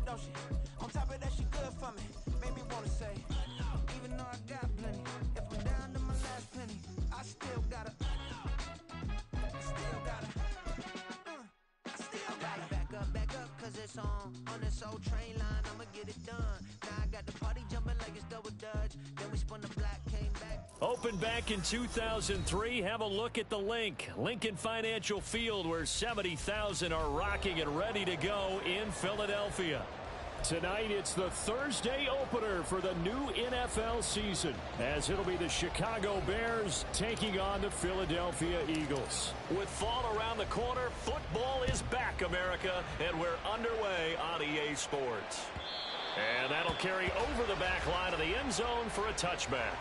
don't she? On top of that, she good for me. Made me wanna say, even though I got plenty, if I'm down to my last penny, I still gotta, back up, cause it's on this old train line, I'ma get it done. Now I got the party jumping like it's double dutch. Then we spun the black, came back. Opened back in 2003. Have a look at the link. Lincoln Financial Field, where 70,000 are rocking and ready to go in Philadelphia. Tonight, it's the Thursday opener for the new NFL season, as it'll be the Chicago Bears taking on the Philadelphia Eagles. With fall around the corner, football is back, America, and we're underway on EA Sports. And that'll carry over the back line of the end zone for a touchback.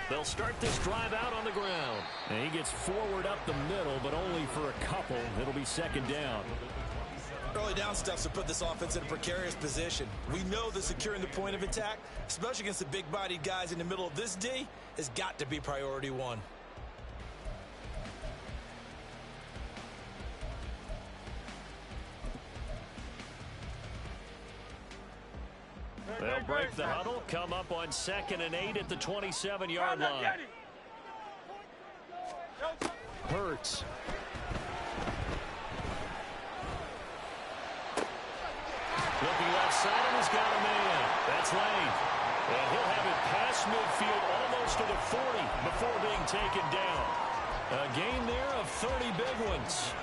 They'll start this drive out on the ground. And he gets forward up the middle, but only for a couple. It'll be second down. Early down stuff to put this offense in a precarious position. We know that securing the point of attack, especially against the big-bodied guys in the middle of this D, has got to be priority one. They'll break the huddle, come up on 2nd and 8 at the 27-yard line. Hurts. Looking left side, and he's got a man. That's Lane. And he'll have it past midfield almost to the 40 before being taken down. A gain there of 30 big ones.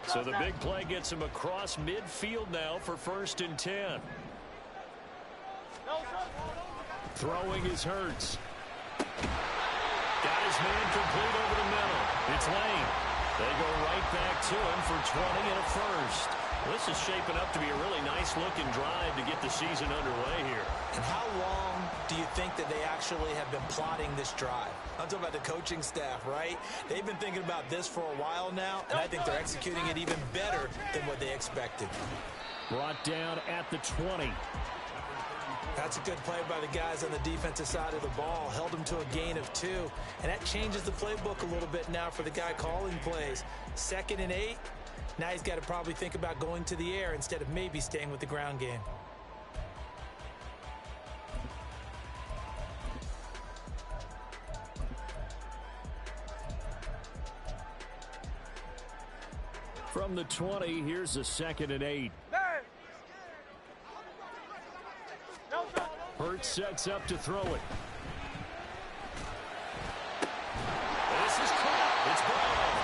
So the big play gets him across midfield now for 1st and 10. Throwing is Hurts. Got his man complete over the middle. It's Lane. They go right back to him for 20 and a first. This is shaping up to be a really nice-looking drive to get the season underway here. And how long do you think that they actually have been plotting this drive? I'm talking about the coaching staff, right? They've been thinking about this for a while now, and I think they're executing it even better than what they expected. Brought down at the 20. That's a good play by the guys on the defensive side of the ball. Held them to a gain of 2. And that changes the playbook a little bit now for the guy calling plays. 2nd and 8. Now he's got to probably think about going to the air instead of maybe staying with the ground game. From the 20, here's a 2nd and 8. Hurts sets up to throw it. This is caught. It's gone.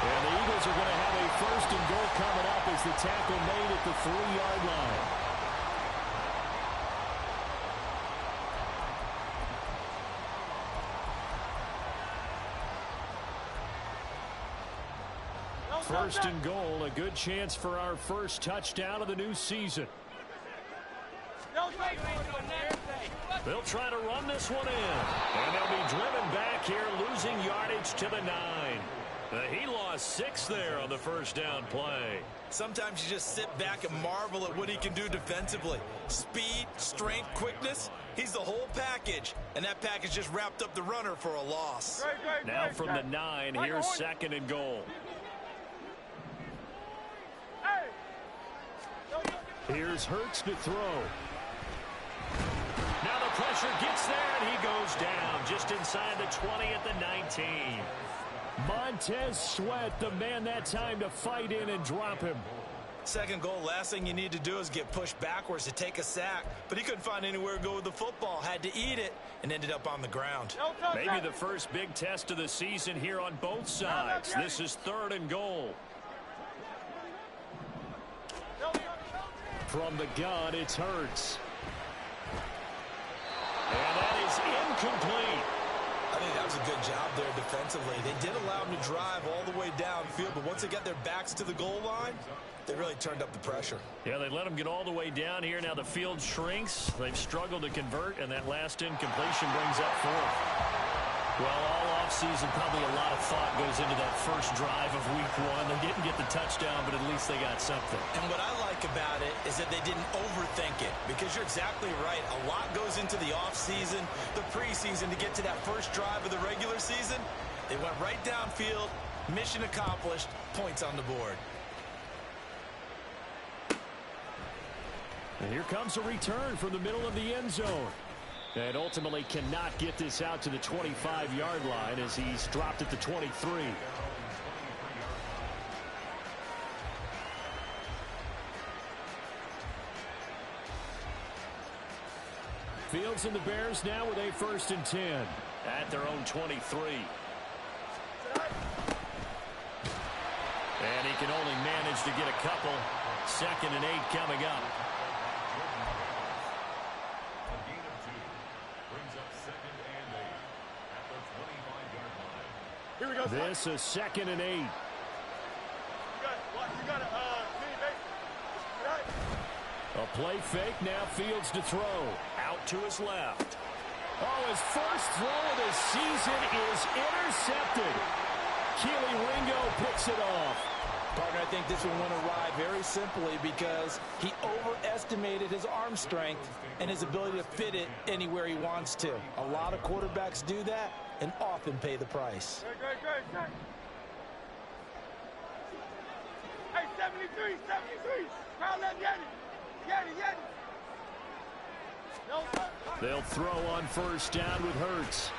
And the Eagles are going to have a 1st and goal coming up as the tackle made at the 3-yard line. First and goal, a good chance for our first touchdown of the new season. They'll try to run this one in. And they'll be driven back here, losing yardage to the 9. He lost 6 there on the first down play. Sometimes you just sit back and marvel at what he can do defensively. Speed, strength, quickness. He's the whole package. And that package just wrapped up the runner for a loss. Now from the 9, here's 2nd and goal. Here's Hurts to throw. Now the pressure gets there, and he goes down just inside the 20 at the 19. Montez Sweat, the man that time to fight in and drop him. 2nd goal, last thing you need to do is get pushed backwards to take a sack. But he couldn't find anywhere to go with the football. Had to eat it and ended up on the ground. Maybe the first big test of the season here on both sides. This is 3rd and goal. From the gun, it's Hurts. And that is incomplete. I think that was a good job there defensively. They did allow them to drive all the way downfield, but once they got their backs to the goal line, they really turned up the pressure. Yeah, they let them get all the way down here. Now the field shrinks. They've struggled to convert, and that last incompletion brings up 4th. Well, all offseason, probably a lot of thought goes into that first drive of week 1. They didn't get the touchdown, but at least they got something. And what I like about it is that they didn't overthink it, because you're exactly right. A lot goes into the offseason, the preseason, to get to that first drive of the regular season. They went right downfield, mission accomplished, points on the board. And here comes a return from the middle of the end zone. And ultimately cannot get this out to the 25-yard line as he's dropped at the 23. Fields and the Bears now with a 1st and 10 at their own 23. And he can only manage to get a couple. 2nd and 8 coming up. This is 2nd and 8. A play fake, now Fields to throw. Out to his left. Oh, his first throw of the season is intercepted. Keely Ringo picks it off. Partner, I think this one went awry very simply because he overestimated his arm strength and his ability to fit it anywhere he wants to. A lot of quarterbacks do that and often pay the price. Great. Hey, 73. Crowd left, Yeti. They'll throw on 1st down with Hurts.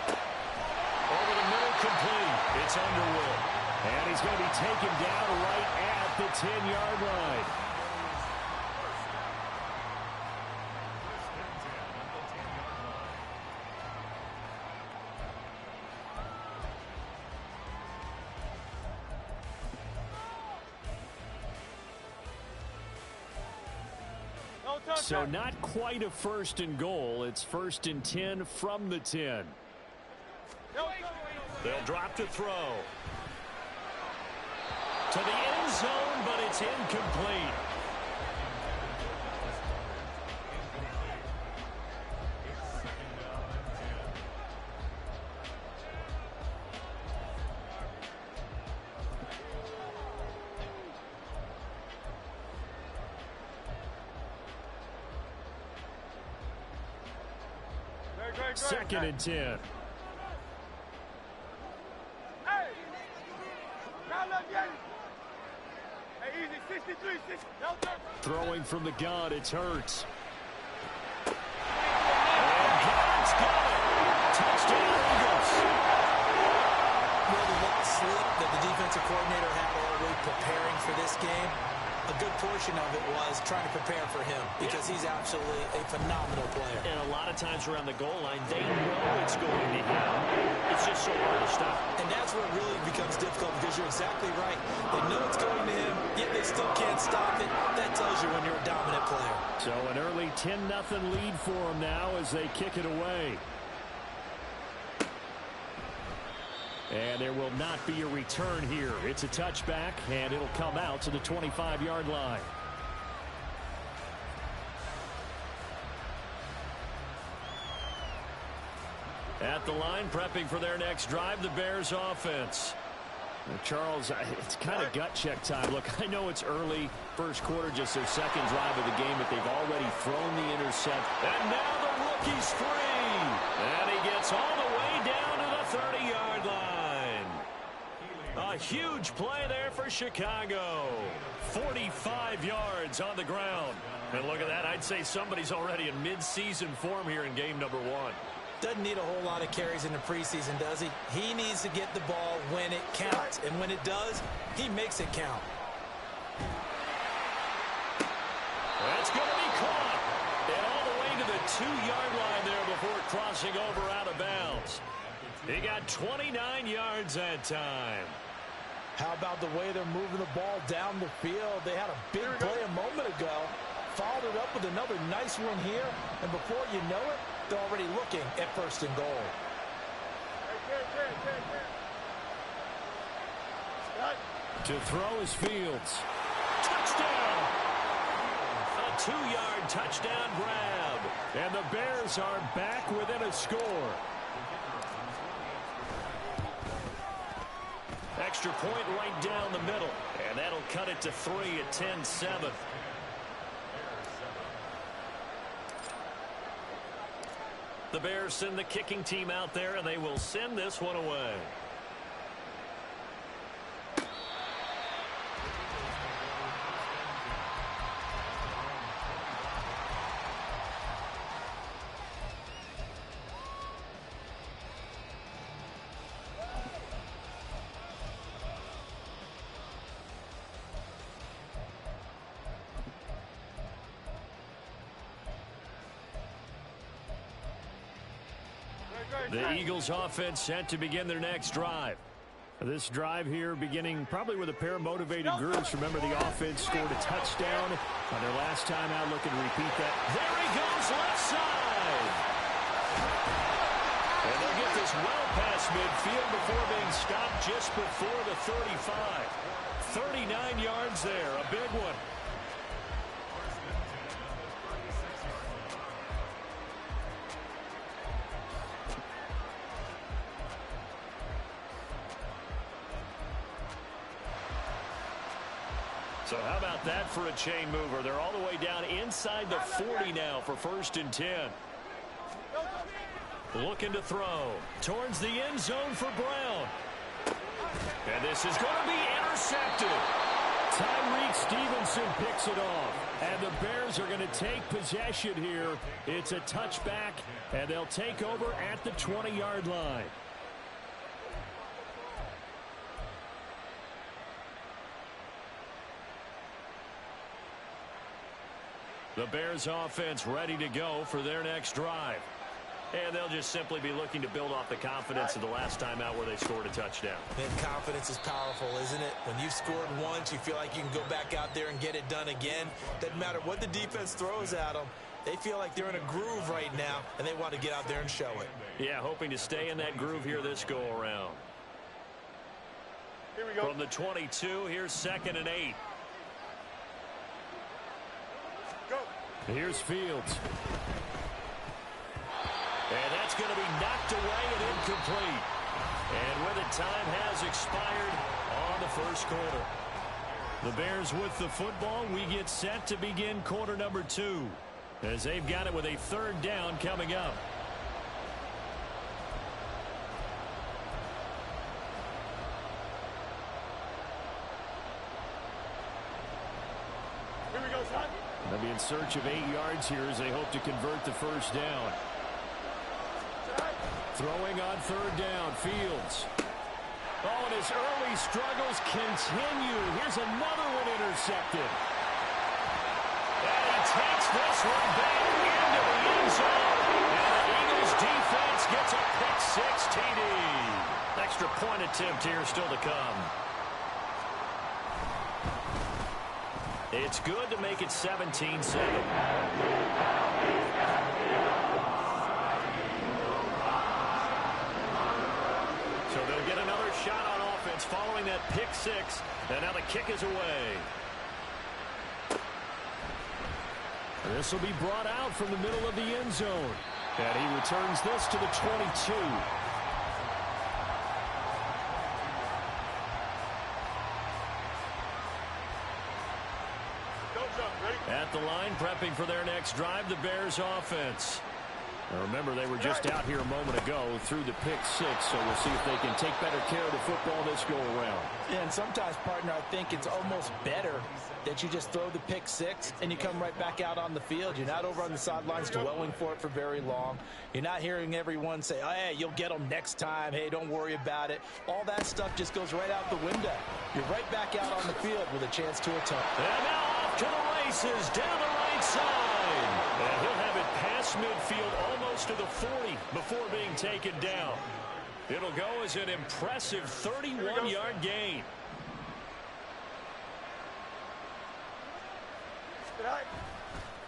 Over the middle, complete. It's Underwood. And he's going to be taken down right at the 10-yard line. So not quite a 1st and goal. It's 1st and 10 from the 10. They'll drop to throw. To the end zone, but it's incomplete. Great. 2nd and 10. Hey! Crowd left, Yeti. Hey, easy. 63. Throwing from the gun, it's Hurts. And God's got it. Touchdown, Eagles. Well, the lost sleep that the defensive coordinator had all week preparing for this game, a good portion of it was trying to prepare for him because he's absolutely a phenomenal player. And a lot of times around the goal line, they know it's going to him. It's just so hard to stop. And that's where it really becomes difficult because you're exactly right. They know it's going to him, yet they still can't stop it. That tells you when you're a dominant player. So an early 10-0 lead for them now as they kick it away. And there will not be a return here. It's a touchback, and it'll come out to the 25-yard line. At the line, prepping for their next drive, the Bears offense. Charles, it's kind of gut check time. Look, I know it's early, first quarter, just their 2nd drive of the game, but they've already thrown the intercept. And now the rookie's free. And he gets all the way down to the 30-yard line. A huge play there for Chicago. 45 yards on the ground. And look at that. I'd say somebody's already in mid-season form here in game number 1. Doesn't need a whole lot of carries in the preseason, does he? He needs to get the ball when it counts. And when it does, he makes it count. That's going to be caught. And all the way to the 2-yard line there before crossing over out of bounds. He got 29 yards that time. How about the way they're moving the ball down the field? They had a big play a moment ago. Followed it up with another nice one here. And before you know it, they're already looking at first and goal. To throw is Fields. Touchdown! A 2-yard touchdown grab. And the Bears are back within a score. Extra point right down the middle. And that'll cut it to 3 at 10-7. The Bears send the kicking team out there, and they will send this one away. The Eagles offense set to begin their next drive. This drive here beginning probably with a pair of motivated groups. Remember, the offense scored a touchdown on their last time out. Looking to repeat that. There he goes, left side. And they'll get this well past midfield before being stopped just before the 35. 39 yards there, a big one. So how about that for a chain mover? They're all the way down inside the 40 now for 1st and 10. Looking to throw towards the end zone for Brown. And this is going to be intercepted. Tyreek Stevenson picks it off. And the Bears are going to take possession here. It's a touchback, and they'll take over at the 20-yard line. The Bears offense ready to go for their next drive. And they'll just simply be looking to build off the confidence of the last time out where they scored a touchdown. And confidence is powerful, isn't it? When you've scored once, you feel like you can go back out there and get it done again. Doesn't matter what the defense throws at them. They feel like they're in a groove right now, and they want to get out there and show it. Yeah, hoping to stay in that groove here this go-around. Here we go. From the 22, here's 2nd and 8. Here's Fields. And that's going to be knocked away and incomplete. And with it, time has expired on the first quarter. The Bears with the football. We get set to begin quarter number 2 as they've got it with a 3rd down coming up. Here we go, son. They'll be in search of 8 yards here as they hope to convert the 1st down. Throwing on 3rd down, Fields. Oh, and his early struggles continue. Here's another one intercepted. And he takes this one back into the end zone. And the Eagles defense gets a pick-6 TD. Extra point attempt here still to come. It's good to make it 17-7. So they'll get another shot on offense following that pick-6. And now the kick is away. This will be brought out from the middle of the end zone. And he returns this to the 22. At the line, prepping for their next drive, the Bears offense. Now remember, they were just out here a moment ago through the pick-6, so we'll see if they can take better care of the football this go-around. Yeah, and sometimes, partner, I think it's almost better that you just throw the pick-6 and you come right back out on the field. You're not over on the sidelines dwelling for it for very long. You're not hearing everyone say, oh, hey, you'll get them next time. Hey, don't worry about it. All that stuff just goes right out the window. You're right back out on the field with a chance to atone. And now off to the races down the right side. And he'll have it past midfield almost to the 40 before being taken down. It'll go as an impressive 31-yard gain.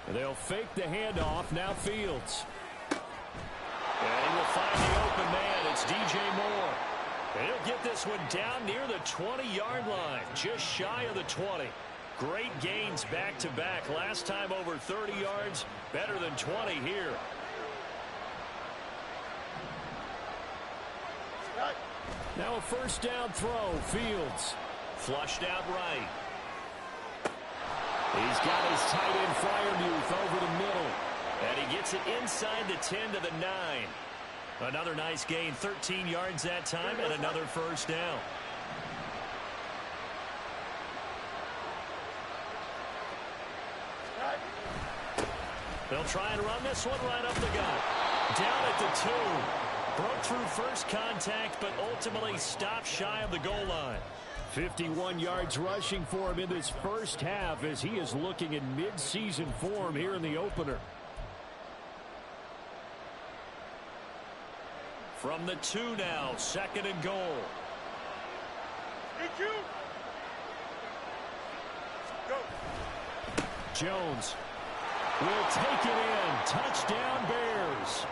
And they'll fake the handoff. Now Fields. And he will find the open man. It's DJ Moore. And he'll get this one down near the 20-yard line, just shy of the 20. Great gains back-to-back. Last time over 30 yards, better than 20 here. Now a first down throw. Fields flushed out right. He's got his tight end Fryermuth over the middle. And he gets it inside the 10 to the 9. Another nice gain, 13 yards that time, and another first down. They'll try and run this one right up the gut. Down at the 2. Broke through first contact, but ultimately stopped shy of the goal line. 51 yards rushing for him in this first half as he is looking in mid-season form here in the opener. From the 2 now, second and goal. Go. Jones will take it in. Touchdown Bears.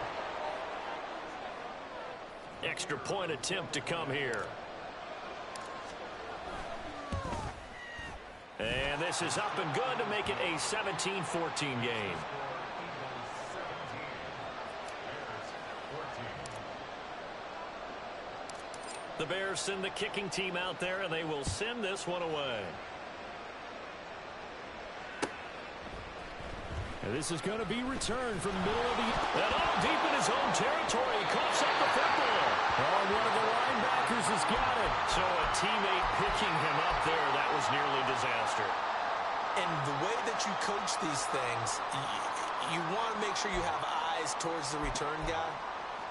Extra point attempt to come here. And this is up and good to make it a 17-14 game. The Bears send the kicking team out there, and they will send this one away. And this is going to be returned from the middle of the... And all deep in his own territory. Coughs up the football. Oh, one of the linebackers has got it. So a teammate picking him up there, that was nearly disaster. And the way that you coach these things, you want to make sure you have eyes towards the return guy,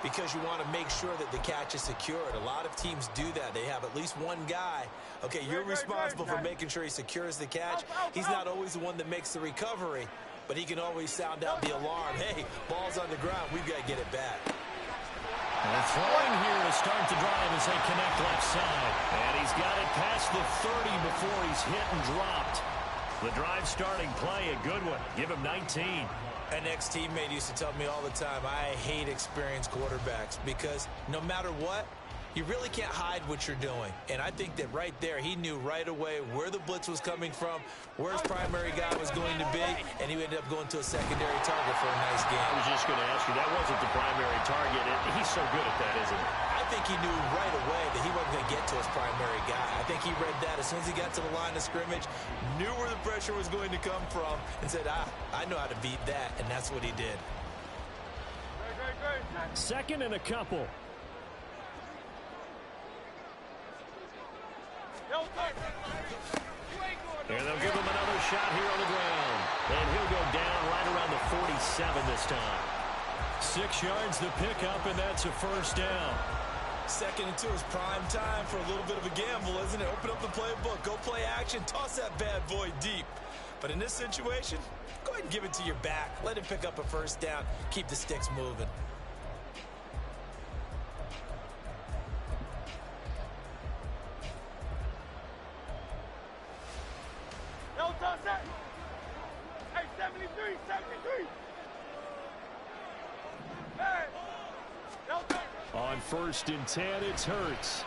because you want to make sure that the catch is secured. A lot of teams do that. They have at least one guy. Okay, you're responsible for making sure he secures the catch. He's not always the one that makes the recovery, but he can always sound out the alarm. Hey, ball's on the ground. We've got to get it back. And throwing here to start the drive as they connect left side. And he's got it past the 30 before he's hit and dropped. The drive starting play, a good one. Give him 19. An ex-teammate used to tell me all the time, I hate experienced quarterbacks because no matter what, you really can't hide what you're doing. And I think that right there, he knew right away where the blitz was coming from, where his primary guy was going to be, and he ended up going to a secondary target for a nice game. I was just going to ask you, that wasn't the primary target. He's so good at that, isn't he? I think he knew right away that he wasn't going to get to his primary guy. I think he read that as soon as he got to the line of scrimmage, knew where the pressure was going to come from, and said, I know how to beat that, and that's what he did. Second and a couple. And they'll give him another shot here on the ground. And he'll go down right around the 47 this time. 6 yards to pick up, and that's a first down. Second and 2 is prime time for a little bit of a gamble, isn't it? Open up the playbook, go play action, toss that bad boy deep. But in this situation, go ahead and give it to your back. Let him pick up a first down. Keep the sticks moving. Hey, 73, 73. Hey, on first and 10, it's Hurts.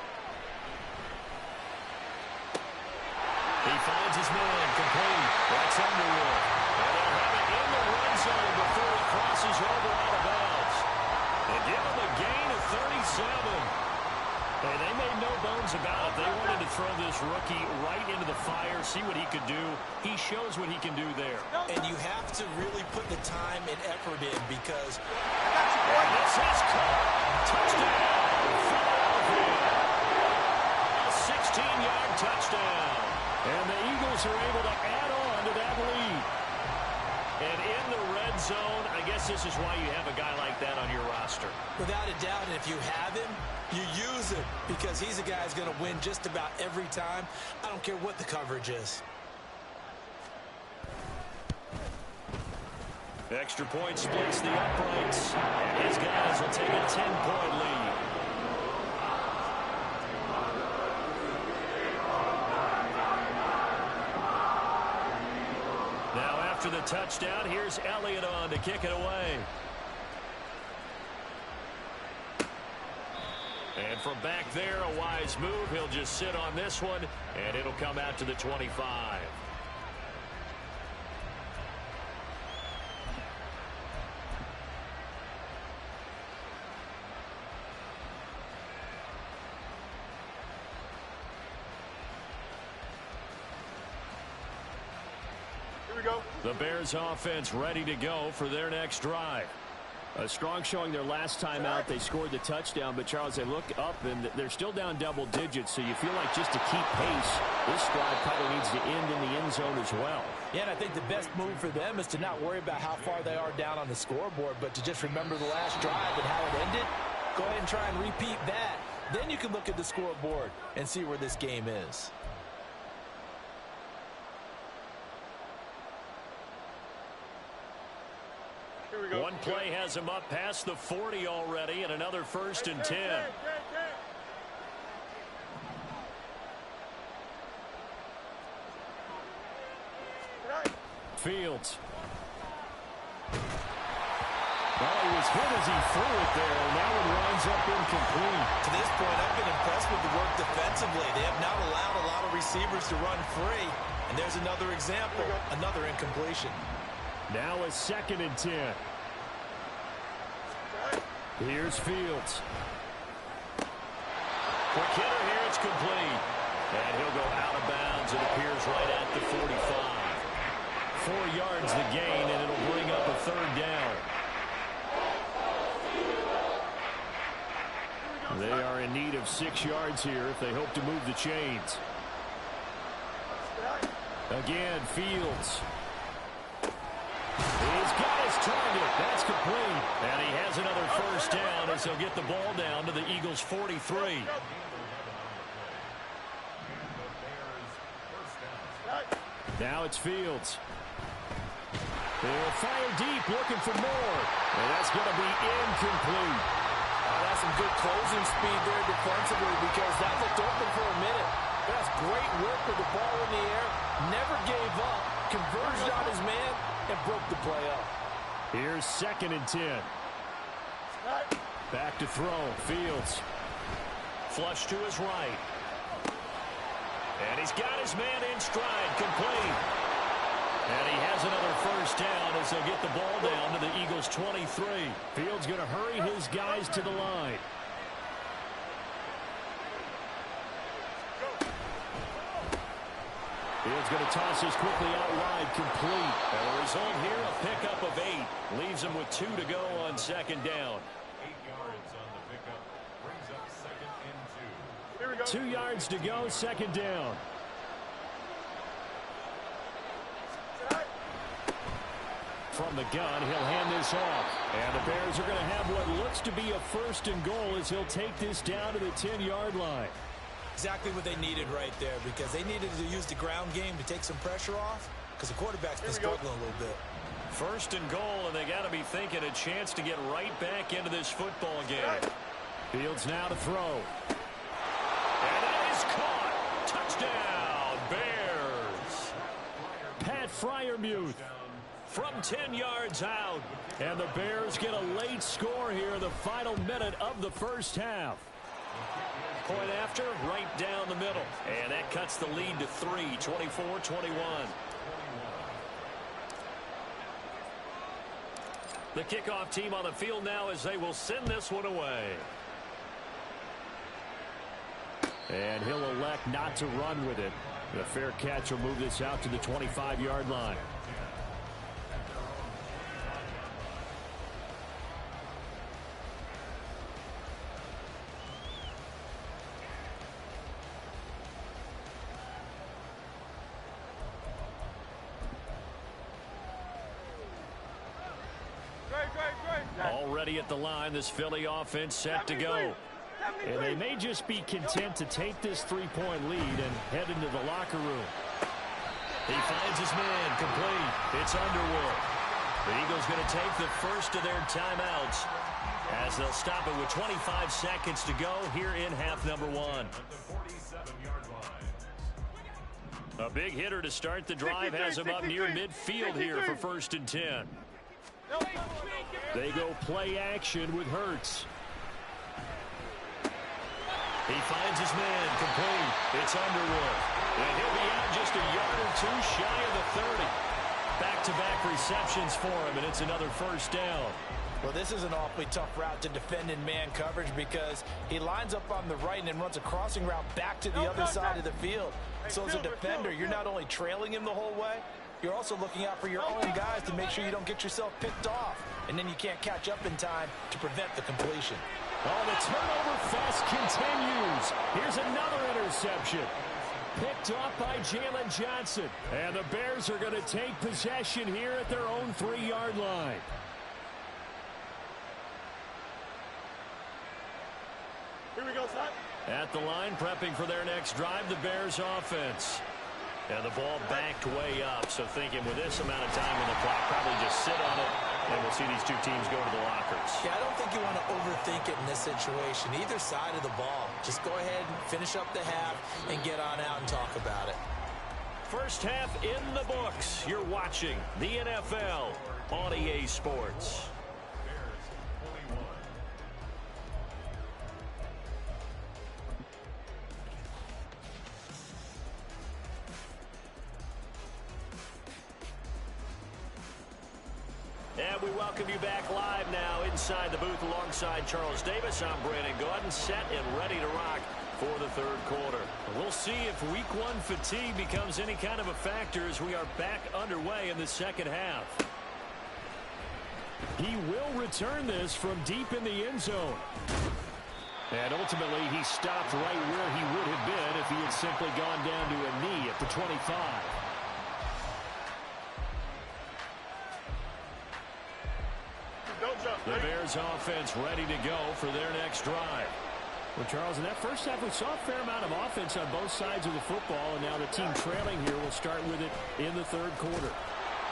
He finds his man, complete. That's Underwood. And they'll have it in the red zone before he crosses over out of bounds. They give him a gain of 37. Hey, they made no bones about it. They wanted to throw this rookie right into the fire, see what he could do. He shows what he can do there. And you have to really put the time and effort in because... This is caught. Touchdown, Philadelphia. A 16-yard touchdown. And the Eagles are able to add on to that lead. And in the red zone, I guess this is why you have a guy like that on your roster. Without a doubt, and if you have him, you use him because he's a guy who's going to win just about every time. I don't care what the coverage is. Extra point splits the uprights, and his guys will take a 10-point lead. Now after the touchdown. Here's Elliott on to kick it away. And from back there, a wise move. He'll just sit on this one, and it'll come out to the 25. The Bears offense ready to go for their next drive. A strong showing their last time out. They scored the touchdown, but Charles, they look up and they're still down double digits, so you feel like just to keep pace, this drive probably needs to end in the end zone as well. Yeah, and I think the best move for them is to not worry about how far they are down on the scoreboard, but to just remember the last drive and how it ended. Go ahead and try and repeat that. Then you can look at the scoreboard and see where this game is. One play has him up past the 40 already, and another 1st and 10. Fields. Well, he was hit as he threw it there, and that one winds up incomplete. To this point, I've been impressed with the work defensively. They have not allowed a lot of receivers to run free, and there's another example, another incompletion. Now a 2nd and 10. Here's Fields. For Kidder here, it's complete. And he'll go out of bounds. It appears right at the 45. 4 yards the gain, and it'll bring up a 3rd down. They are in need of 6 yards here if they hope to move the chains. Again, Fields. He's got his target. That's complete. And he has another 1st down as he'll get the ball down to the Eagles' 43. Now it's Fields. They'll fire deep, looking for more. And that's going to be incomplete. That's some good closing speed there defensively because that looked open for a minute. That's great work with the ball in the air. Never gave up. Converged on his man and broke the play up. Here's 2nd and 10. Back to throw. Fields. Flush to his right. And he's got his man in stride. Complete. And he has another 1st down as they'll get the ball down to the Eagles' 23. Fields going to hurry his guys to the line. Fields going to toss this quickly out wide, complete. And the result here, a pickup of 8. Leaves him with 2 to go on 2nd down. 8 yards on the pickup. Brings up 2nd and 2. 2 yards to go, 2nd down. From the gun, he'll hand this off. And the Bears are going to have what looks to be a 1st and goal as he'll take this down to the 10-yard line. Exactly what they needed right there because they needed to use the ground game to take some pressure off because the quarterback's been struggling a little bit. 1st and goal, and they got to be thinking a chance to get right back into this football game. Fields now to throw. And it is caught. Touchdown, Bears. Pat Freiermuth from 10 yards out. And the Bears get a late score here, the final minute of the 1st half. Point after, right down the middle. And that cuts the lead to 3, 24-21. The kickoff team on the field now as they will send this one away. And he'll elect not to run with it. The fair catch will move this out to the 25-yard line. Already at the line, this Philly offense set to go. And they may just be content to take this 3-point lead and head into the locker room. He finds his man, complete. It's Underwood. The Eagles going to take the first of their timeouts as they'll stop it with 25 seconds to go here in half number 1. A big hitter to start the drive has him up near midfield here for 1st and 10. They go play action with Hurts. He finds his man complete. It's Underwood. And he'll be out just a yard or two shy of the 30. Back-to-back receptions for him, and it's another 1st down. Well, this is an awfully tough route to defend in man coverage because he lines up on the right and then runs a crossing route back to the other side of the field. So as a defender, you're not only trailing him the whole way, you're also looking out for your own guys to make sure you don't get yourself picked off. And then you can't catch up in time to prevent the completion. Oh, the turnover fest continues. Here's another interception. Picked off by Jalen Johnson. And the Bears are going to take possession here at their own 3-yard line. Here we go, son. At the line, prepping for their next drive, the Bears offense. And the ball backed way up, so thinking with this amount of time on the clock, probably just sit on it, and we'll see these two teams go to the lockers. Yeah, I don't think you want to overthink it in this situation. Either side of the ball. Just go ahead and finish up the half and get on out and talk about it. First half in the books. You're watching the NFL on EA Sports. And we welcome you back live now inside the booth alongside Charles Davis. I'm Brandon Gordon, set and ready to rock for the 3rd quarter. We'll see if week 1 fatigue becomes any kind of a factor as we are back underway in the 2nd half. He will return this from deep in the end zone. And ultimately, he stopped right where he would have been if he had simply gone down to a knee at the 25. The Bears offense ready to go for their next drive. Well, Charles, in that first half, we saw a fair amount of offense on both sides of the football, and now the team trailing here will start with it in the 3rd quarter.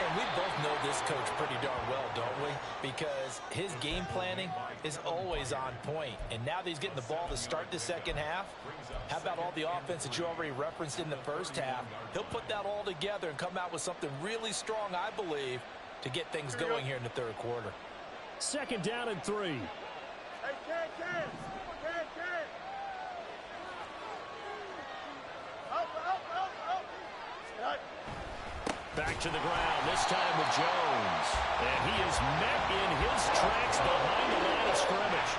And we both know this coach pretty darn well, don't we? Because his game planning is always on point. And now that he's getting the ball to start the 2nd half, how about all the offense that you already referenced in the first half? He'll put that all together and come out with something really strong, I believe, to get things going here in the 3rd quarter. 2nd down and 3. Hey, Ken. Up. Back to the ground, this time with Jones. And he is met in his tracks behind the line of scrimmage.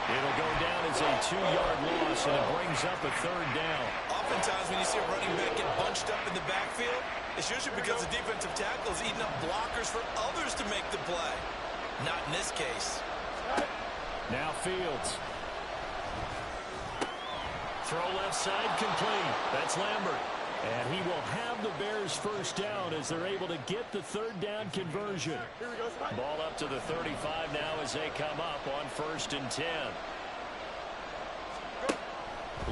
It'll go down as a 2-yard loss, and it brings up a 3rd down. Oftentimes when you see a running back get bunched up in the backfield, it's usually because the defensive tackle is eating up blockers for others to make the play. Not in this case. Now Fields. Throw left side complete. That's Lambert. And he will have the Bears 1st down as they're able to get the 3rd down conversion. Ball up to the 35 now as they come up on 1st and 10.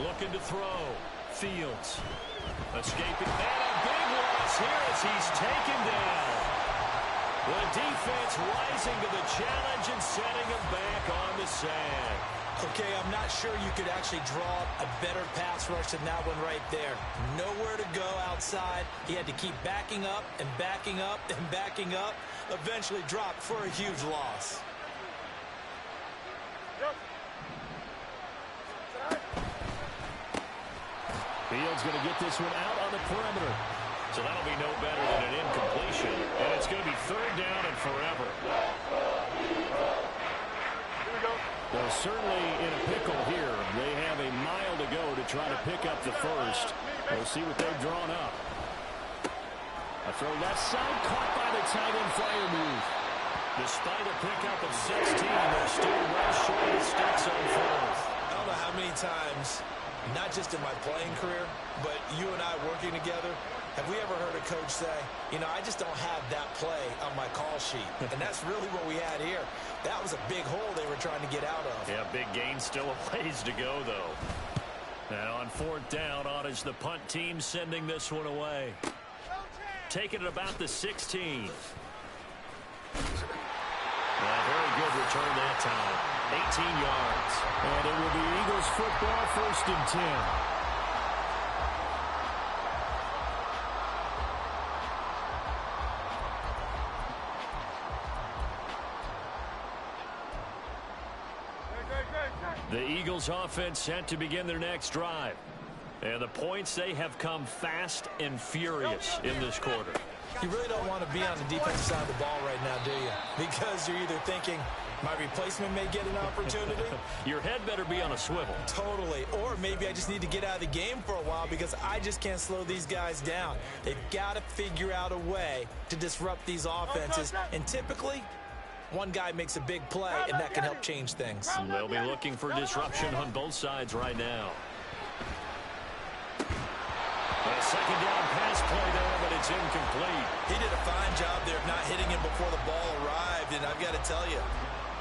Looking to throw. Fields. Escaping. And a big loss here as he's taken down. The defense rising to the challenge and setting him back on the sand. Okay, I'm not sure you could actually draw a better pass rush than that one right there. Nowhere to go outside. He had to keep backing up and backing up and backing up. Eventually dropped for a huge loss. Fields going to get this one out on the perimeter. So that'll be no better than an incompletion. And it's going to be 3rd down and forever. Here we go. Well, certainly in a pickle here. They have a mile to go to try to pick up the 1st. We'll see what they've drawn up. A throw left side, caught by the tight end flyer move. Despite a pickup of 16, they're still well short of the sticks on 4th. I don't know how many times, not just in my playing career, but you and I working together, have we ever heard a coach say, you know, I just don't have that play on my call sheet. And that's really what we had here. That was a big hole they were trying to get out of. Yeah, big gain, still a ways to go, though. Now on 4th down, on is the punt team sending this one away. Taking it about the 16. Very good return that time. 18 yards. And it will be Eagles football, 1st and 10. The Eagles offense set to begin their next drive. And the points, they have come fast and furious in this quarter. You really don't want to be on the defensive side of the ball right now, do you? Because you're either thinking, my replacement may get an opportunity. Your head better be on a swivel. Totally. Or maybe I just need to get out of the game for a while because I just can't slow these guys down. They've got to figure out a way to disrupt these offenses. And typically, one guy makes a big play, and that can help change things. They'll be looking for disruption on both sides right now. A second down pass play there, but it's incomplete. He did a fine job there of not hitting him before the ball arrived, and I've got to tell you,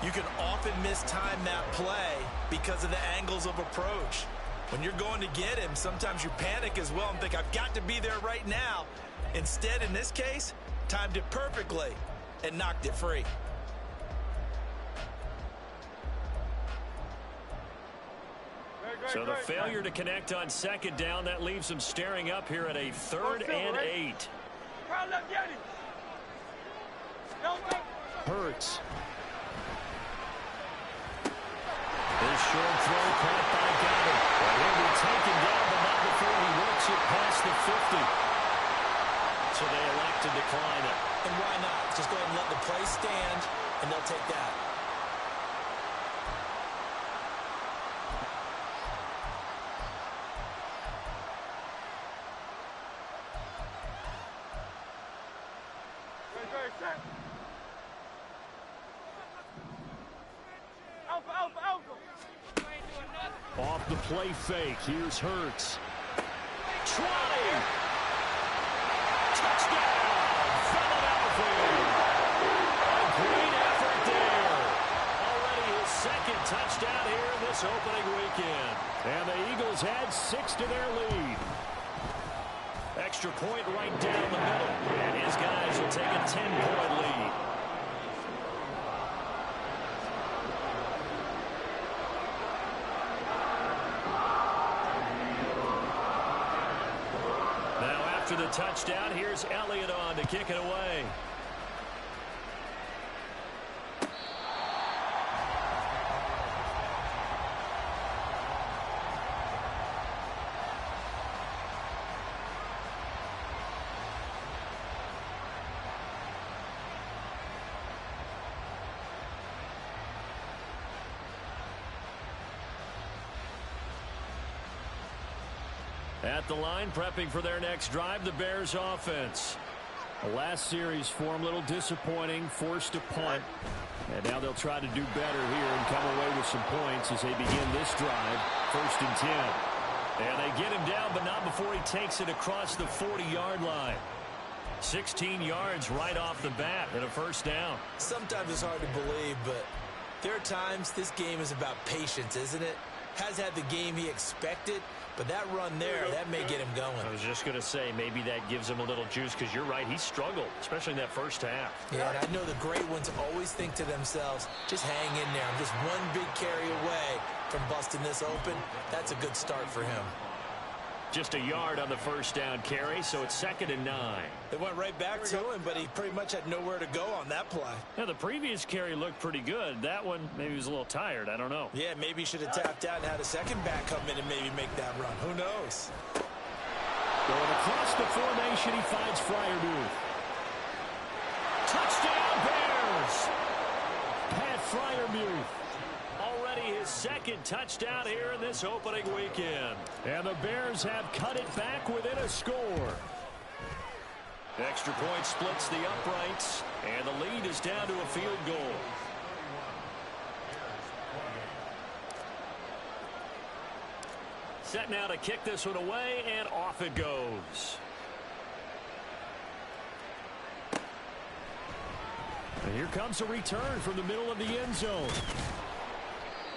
you can often mistime that play because of the angles of approach. When you're going to get him, sometimes you panic as well and think, I've got to be there right now. Instead, in this case, timed it perfectly and knocked it free. So the failure to connect on second down, that leaves them staring up here at a 3rd and 8. Hurts. This short throw caught by Goddard. And he'll be taken down, but not before he works it past the 50. So they elect to decline it. And why not? Just go ahead and let the play stand, and they'll take that. Off the play fake. Here's Hurts. Trying. Touchdown, Philadelphia. A great effort there. Already his second touchdown here in this opening weekend. And the Eagles add 6 to their lead. Extra point right down the middle. And his guys will take a 10-point lead. After the touchdown, here's Elliott on to kick it away. At the line, prepping for their next drive, the Bears offense. The last series for them, a little disappointing, forced a punt. And now they'll try to do better here and come away with some points as they begin this drive, 1st and 10. And they get him down, but not before he takes it across the 40-yard line. 16 yards right off the bat and a first down. Sometimes it's hard to believe, but there are times this game is about patience, isn't it? Has had the game he expected, but that run there, that may get him going. I was just going to say, maybe that gives him a little juice because you're right, he struggled, especially in that first half. Yeah, and I know the great ones always think to themselves, just hang in there. I'm just one big carry away from busting this open. That's a good start for him. Just a yard on the first down carry, so it's 2nd and 9. They went right back to him, but he pretty much had nowhere to go on that play. Now, the previous carry looked pretty good. That one, maybe he was a little tired. I don't know. Yeah, maybe he should have tapped out and had a second back come in and maybe make that run. Who knows? Going across the formation, he finds Freiermuth. Touchdown, Bears! Pat Freiermuth. Already his second touchdown here in this opening weekend. And the Bears have cut it back within a score. Extra point splits the uprights, and the lead is down to a field goal. Set now to kick this one away, and off it goes. And here comes a return from the middle of the end zone.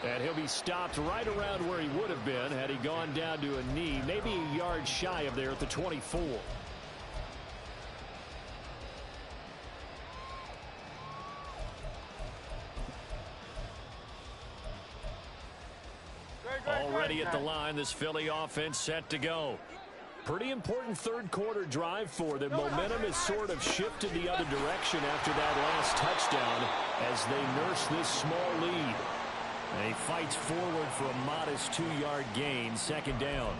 And he'll be stopped right around where he would have been had he gone down to a knee, maybe a yard shy of there at the 24. Already at the line, this Philly offense set to go. Pretty important third quarter drive for them. Momentum has sort of shifted the other direction after that last touchdown as they nurse this small lead. And he fights forward for a modest 2-yard gain, second down.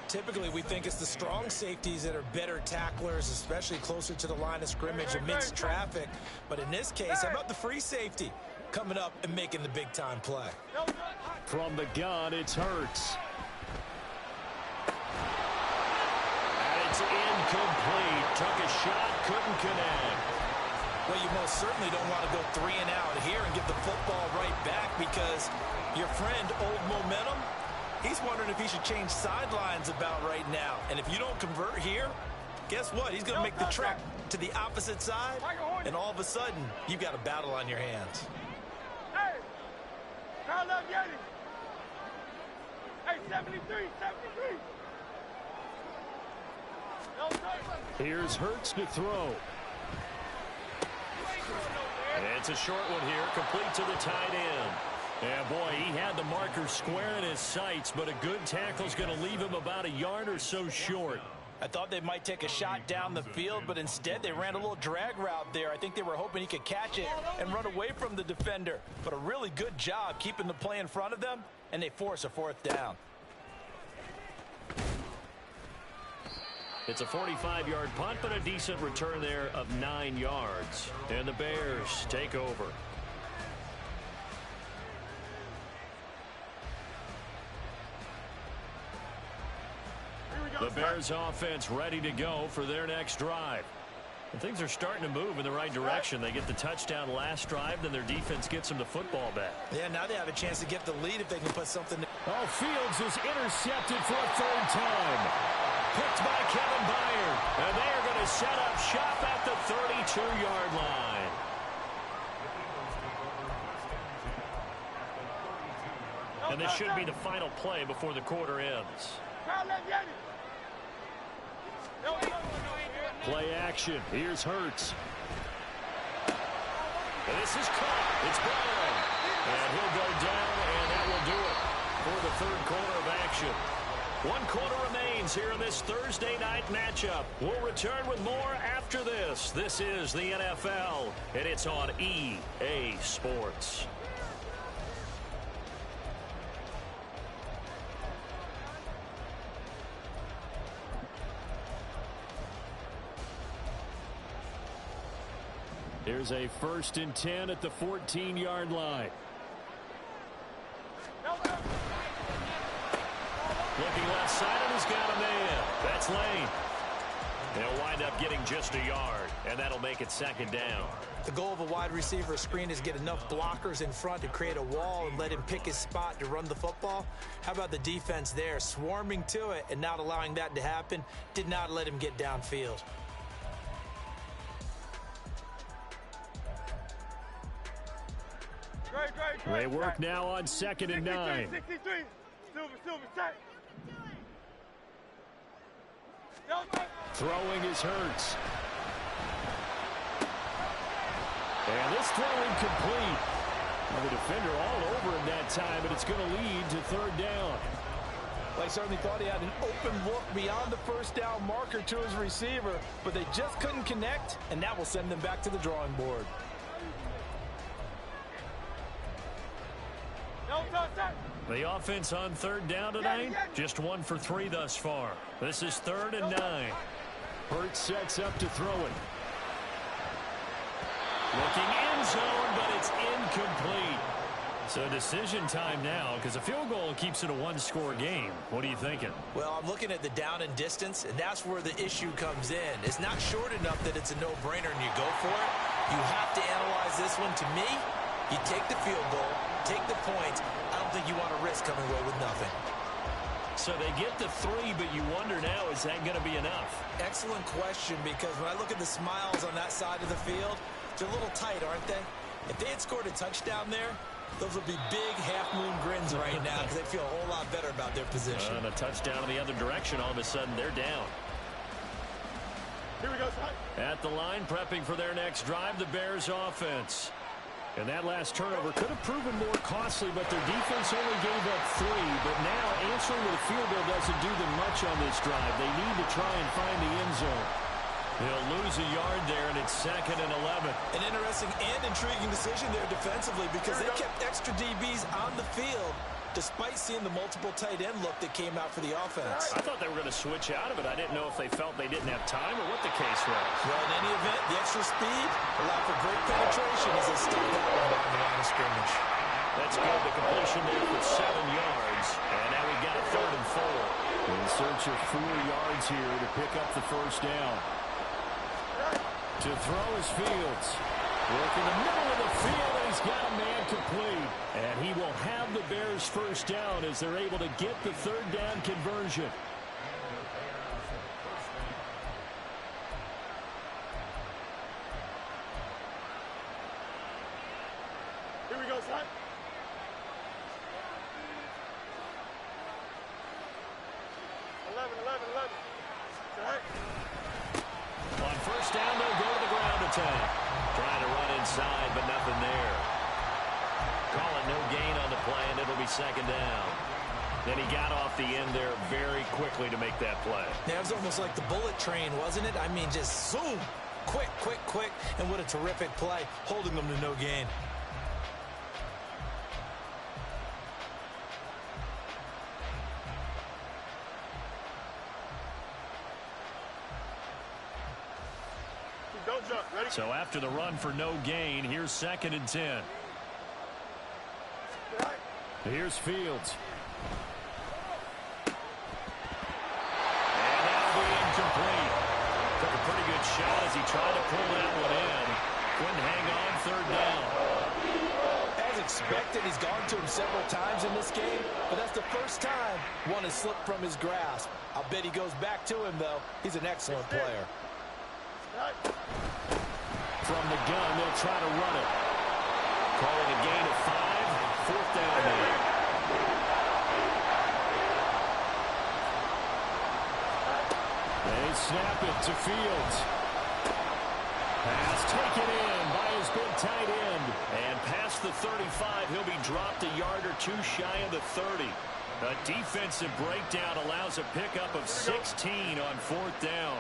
Typically, we think it's the strong safeties that are better tacklers, especially closer to the line of scrimmage amidst traffic. But in this case, how about the free safety coming up and making the big-time play? From the gun, it's Hurts. And it's incomplete. Took a shot, couldn't connect. Well, you most certainly don't want to go 3 and out here and get the football right back, because your friend, Old Momentum, he's wondering if he should change sidelines about right now. And if you don't convert here, guess what? He's going to make the trek to the opposite side, and all of a sudden, you've got a battle on your hands. Hey, Carl Yeti. Hey, 73. Here's Hurts to throw. It's a short one here, complete to the tight end. Yeah, boy, he had the marker square in his sights, but a good tackle's going to leave him about a yard or so short. I thought they might take a shot down the field, but instead they ran a little drag route there. I think they were hoping he could catch it and run away from the defender. But a really good job keeping the play in front of them, and they force a 4th down. It's a 45-yard punt, but a decent return there of 9 yards. And the Bears take over. The Bears offense ready to go for their next drive. And things are starting to move in the right direction. They get the touchdown last drive, then their defense gets them the football back. Yeah, now they have a chance to get the lead if they can put something. Oh, Fields is intercepted for a 3rd time. Picked by Kevin Byard. And they are going to set up shop at the 32-yard line. And this should be the final play before the quarter ends. Play action. Here's Hurts. And this is caught. It's Brown. And he'll go down, and that will do it for the 3rd quarter of action. 1 quarter remains here in this Thursday night matchup. We'll return with more after this. This is the NFL, and it's on EA Sports. Here's a 1st and 10 at the 14-yard line. Looking left side, and he's got a man. That's Lane. They'll wind up getting just a yard, and that'll make it 2nd down. The goal of a wide receiver screen is get enough blockers in front to create a wall and let him pick his spot to run the football. How about the defense there, swarming to it and not allowing that to happen? Did not let him get downfield. They work now on 2nd and 9. 63. Silver, set. Throwing is Hurts. And this throw incomplete. Well, the defender all over him that time, but it's going to lead to 3rd down. Well, I certainly thought he had an open look beyond the 1st down marker to his receiver, but they just couldn't connect, and that will send them back to the drawing board. The offense on 3rd down tonight, just 1 for 3 thus far. This is 3rd and 9. Hurts sets up to throw it. Looking end zone, but it's incomplete. So decision time now, because a field goal keeps it a 1-score game. What are you thinking? Well, I'm looking at the down and distance, and that's where the issue comes in. It's not short enough that it's a no-brainer and you go for it. You have to analyze this one. To me, you take the field goal, take the points. I don't think you want to risk coming away with nothing. So they get the 3, but you wonder now, is that going to be enough? Excellent question, because when I look at the smiles on that side of the field, they're a little tight, aren't they? If they had scored a touchdown there, those would be big half-moon grins right now, because they feel a whole lot better about their position. And a touchdown in the other direction, all of a sudden they're down. Here we go, son. At the line, prepping for their next drive, the Bears offense. And that last turnover could have proven more costly, but their defense only gave up 3. But now answering with a field goal doesn't do them much on this drive. They need to try and find the end zone. He'll lose a yard there, and it's 2nd and 11. An interesting and intriguing decision there defensively because they kept extra DBs on the field despite seeing the multiple tight end look that came out for the offense. I thought they were going to switch out of it. I didn't know if they felt they didn't have time or what the case was. Well, in any event, the extra speed allowed for great penetration as they stuck that one behind the line of scrimmage. That's good. The completion there for 7 yards. And now we've got a 3rd and 4. In search of 4 yards here to pick up the first down. To throw is Fields. Work in the middle of the field, and he's got a man complete. And he will have the Bears first down as they're able to get the 3rd down conversion. Here we go, son. On first down, they'll go to the ground attack. Trying to run inside, but nothing there. Calling no gain on the play, and it'll be 2nd down. Then he got off the end there very quickly to make that play. Yeah, it was almost like the bullet train, wasn't it? I mean, just zoom. Quick, quick, quick. And what a terrific play, holding them to no gain. Don't jump. Ready? So after the run for no gain, here's 2nd and 10. Here's Fields. And that'll be incomplete. Took a pretty good shot as he tried to pull that one in. Couldn't hang on 3rd down. As expected, he's gone to him several times in this game, but that's the first time one has slipped from his grasp. I'll bet he goes back to him, though. He's an excellent player. From the gun, they'll try to run it. Calling a gain of 5. 4th down there. They snap it to Fields. Pass taken in by his big tight end. And past the 35, he'll be dropped a yard or 2 shy of the 30. A defensive breakdown allows a pickup of 16 on 4th down.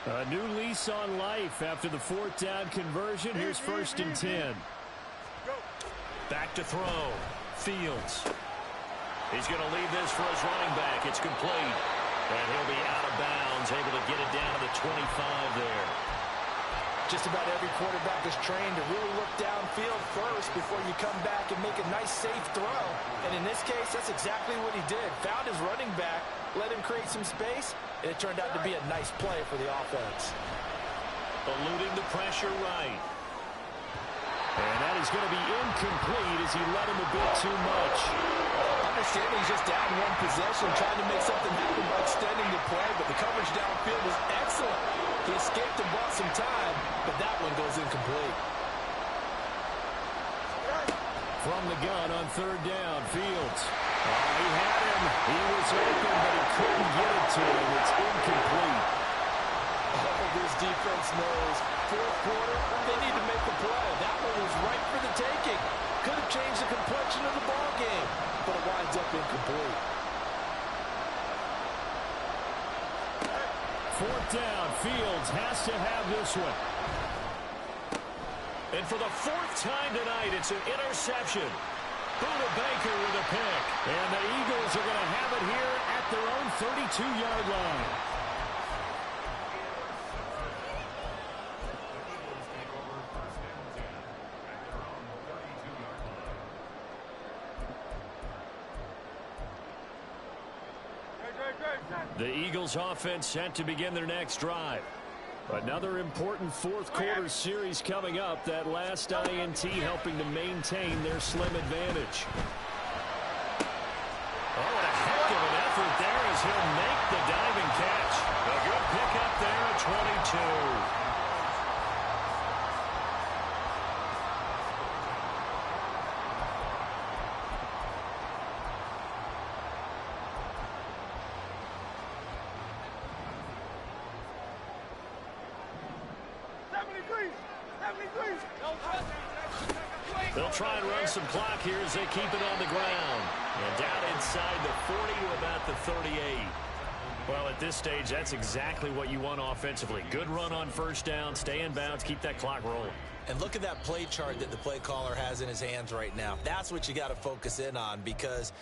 A new lease on life after the 4th down conversion. Here's 1st and 10. Back to throw. Fields. He's going to leave this for his running back. It's complete. And he'll be out of bounds, able to get it down to the 25 there. Just about every quarterback is trained to really look downfield first before you come back and make a nice, safe throw. And in this case, that's exactly what he did. Found his running back, let him create some space, and it turned out to be a nice play for the offense. Eluding the pressure right. And that is going to be incomplete as he led him a bit too much. Understanding he's just down one possession, trying to make something happen by extending the play, but the coverage downfield was excellent. He escaped and bought some time, but that one goes incomplete. From the gun on 3rd down, Fields. He had him. He was open, but he couldn't get it to him. It's incomplete. Oh, this defense knows. 4th quarter, they need to make the play. That one was right for the taking. Could have changed the complexion of the ball game, but it winds up incomplete. 4th down, Fields has to have this one. And for the 4th time tonight, it's an interception. Buda Baker with a pick. And the Eagles are going to have it here at their own 32-yard line. The Eagles offense set to begin their next drive. Another important 4th quarter series coming up. That last INT helping to maintain their slim advantage. Oh, what a heck of an effort there as he'll make the diving catch. A good pickup there at 22. They'll try and run some clock here as they keep it on the ground. And down inside the 40 to about the 38. Well, at this stage, that's exactly what you want offensively. Good run on first down, stay in bounds, keep that clock rolling. And look at that play chart that the play caller has in his hands right now. That's what you got to focus in on, because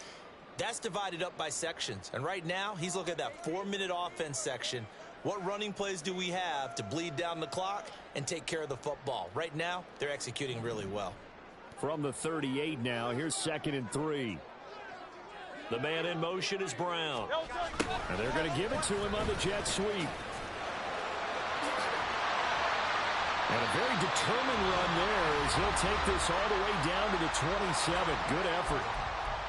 that's divided up by sections. And right now, he's looking at that 4-minute offense section. What running plays do we have to bleed down the clock and take care of the football? Right now, they're executing really well. From the 38 now, here's 2nd and 3. The man in motion is Brown. And they're going to give it to him on the jet sweep. And a very determined run there as he'll take this all the way down to the 27. Good effort.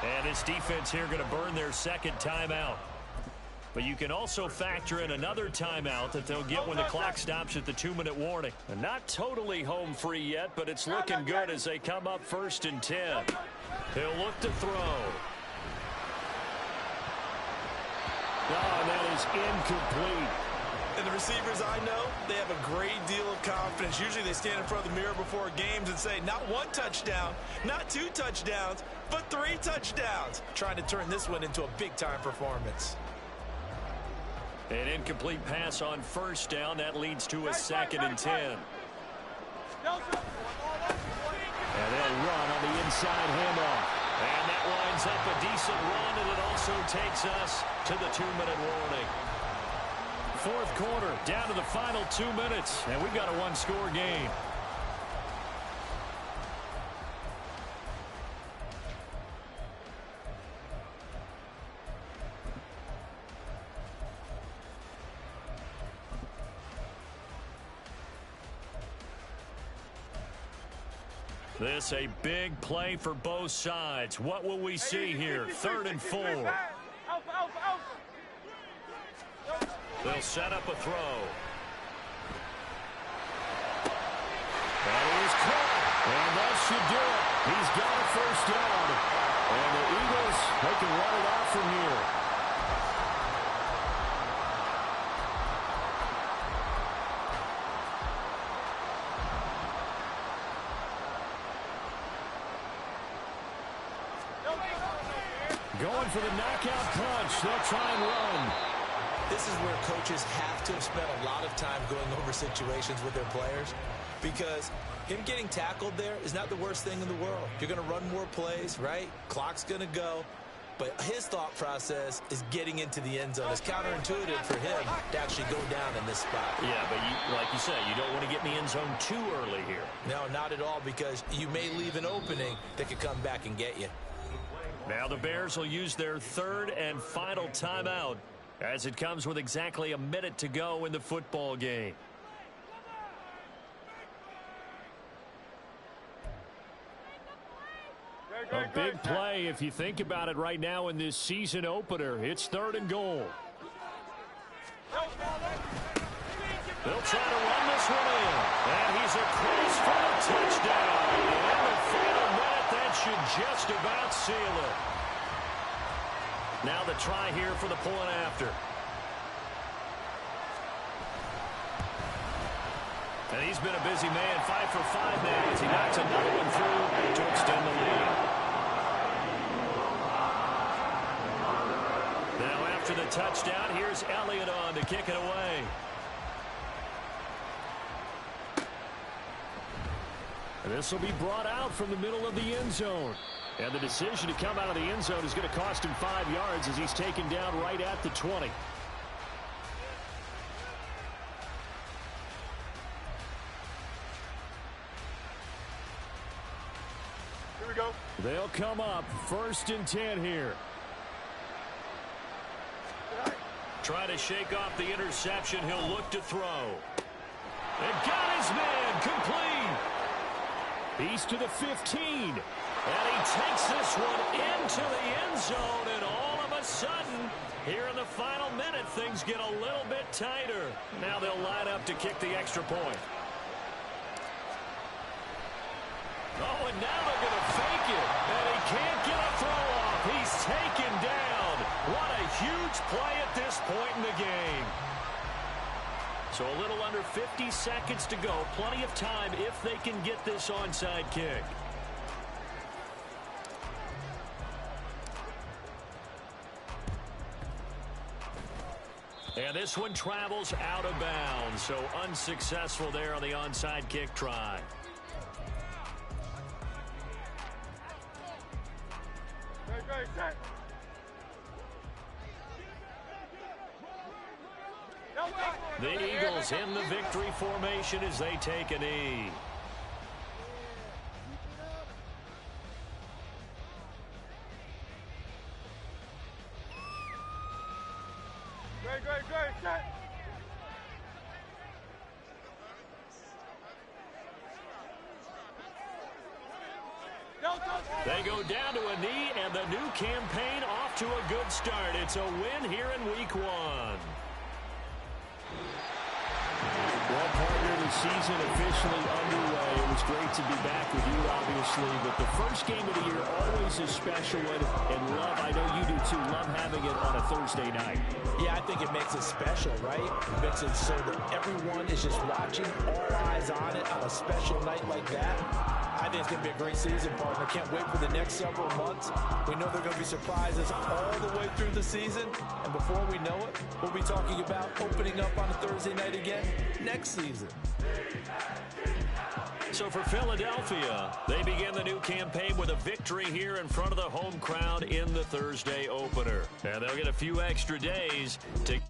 And this defense here going to burn their second timeout. But you can also factor in another timeout that they'll get when the clock stops at the 2-minute warning. And not totally home free yet, but it's looking good as they come up 1st and 10. He'll look to throw. Oh, that is incomplete. And the receivers I know, they have a great deal of confidence. Usually they stand in front of the mirror before games and say, not 1 touchdown, not 2 touchdowns, but 3 touchdowns. Trying to turn this one into a big-time performance. An incomplete pass on first down. That leads to a 2nd and 10. And they'll run on the inside handoff. And that lines up a decent run, and it also takes us to the 2-minute warning. 4th quarter, down to the final 2 minutes, and we've got a 1-score game. This a big play for both sides. What will we see here? 3rd and 4. They'll set up a throw. That is caught. And that should do it. He's got a 1st down. And the Eagles, they can run it out from here. Going for the knockout punch. They'll try and run. This is where coaches have to have spent a lot of time going over situations with their players, because him getting tackled there is not the worst thing in the world. You're going to run more plays, right? Clock's going to go. But his thought process is getting into the end zone. It's counterintuitive for him to actually go down in this spot. Yeah, but like you said, you don't want to get in the end zone too early here. No, not at all, because you may leave an opening that could come back and get you. Now the Bears will use their 3rd and final timeout, as it comes with exactly a minute to go in the football game. A big play if you think about it right now in this season opener. It's 3rd and goal. They'll try to run this one in. And he's across for a touchdown. In the final minute, that should just about seal it. Now the try here for the point after. And he's been a busy man, 5 for 5 now as he knocks another one through to extend the lead. Now after the touchdown, here's Elliott on to kick it away. And this will be brought out from the middle of the end zone. And the decision to come out of the end zone is going to cost him 5 yards as he's taken down right at the 20. Here we go. They'll come up 1st and 10 here. Try to shake off the interception. He'll look to throw. And got his man complete. He's to the 15. And he takes this one into the end zone. And all of a sudden, here in the final minute, things get a little bit tighter. Now they'll line up to kick the extra point. Oh, and now they're going to fake it. And he can't get a throw off. He's taken down. What a huge play at this point in the game. So a little under 50 seconds to go. Plenty of time if they can get this onside kick. And this one travels out of bounds, so unsuccessful there on the onside kick try. Set. The Eagles in the victory formation as they take a knee. Great, set. They go down to a knee, and the new campaign off to a good start. It's a win here in Week 1. Well, partner, the season officially underway. It was great to be back with you, obviously, but the first game of the year always a special one, and love, I know you do too, love having it on a Thursday night. Yeah, I think it makes it special, right? It makes it so that everyone is just watching, all eyes on it on a special night like that. I think it's going to be a great season, partner. Can't wait for the next several months. We know there are going to be surprises all the way through the season. And before we know it, we'll be talking about opening up on a Thursday night again next season. So for Philadelphia, they begin the new campaign with a victory here in front of the home crowd in the Thursday opener. And they'll get a few extra days to